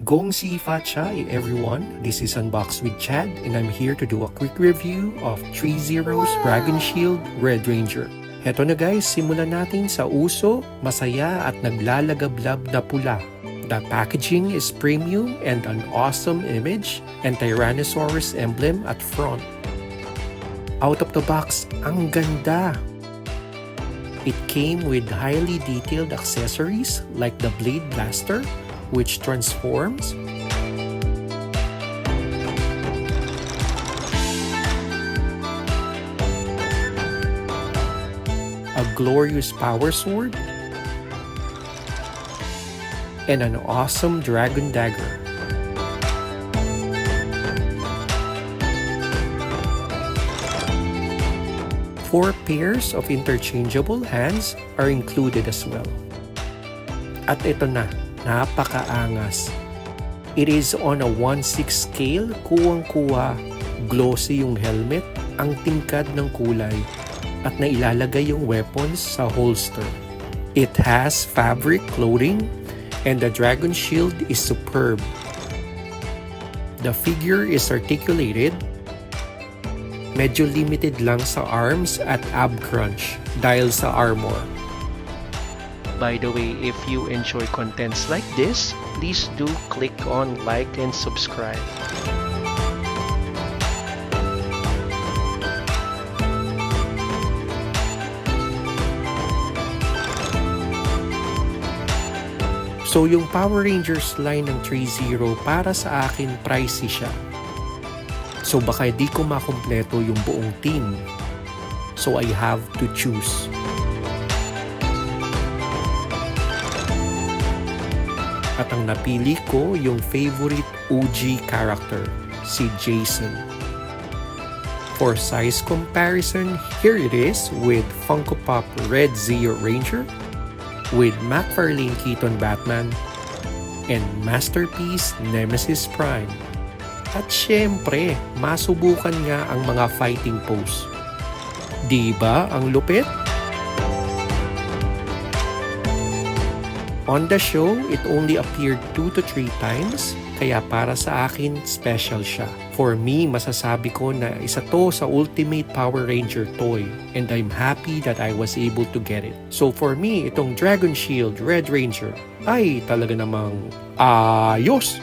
Gong si Fa Chai, everyone. This is Unbox with Chad, and I'm here to do a quick review of ThreeZero's Dragon Shield Red Ranger. Heto na guys, simulan natin sa uso, masaya at naglalagablab na pula. The packaging is premium and an awesome image and Tyrannosaurus emblem at front. Out of the box, ang ganda! It came with highly detailed accessories like the blade blaster, which transforms, a glorious power sword, and an awesome dragon dagger. Four pairs of interchangeable hands are included as well. At ito na, napakaangas. It is on a 1/6 scale, kuwang-kuwa, glossy yung helmet, ang tingkad ng kulay, at nailalagay yung weapons sa holster. It has fabric clothing, and the dragon shield is superb. The figure is articulated, medyo limited lang sa arms at ab crunch dahil sa armor. By the way, if you enjoy contents like this, please do click on like and subscribe. So yung Power Rangers line ng ThreeZero para sa akin pricey siya. So baka di ko makumpleto yung buong team. So I have to choose. At ang napili ko yung favorite OG character, si Jason. For size comparison, here it is with Funko Pop Red Zeo Ranger, with McFarlane Keaton Batman, and Masterpiece Nemesis Prime. At syempre, masubukan nga ang mga fighting pose. Diba ang lupit? On the show, it only appeared 2 to 3 times, kaya para sa akin, special siya. For me, masasabi ko na isa to sa Ultimate Power Ranger toy, and I'm happy that I was able to get it. So for me, itong Dragon Shield Red Ranger ay talaga namang ayos!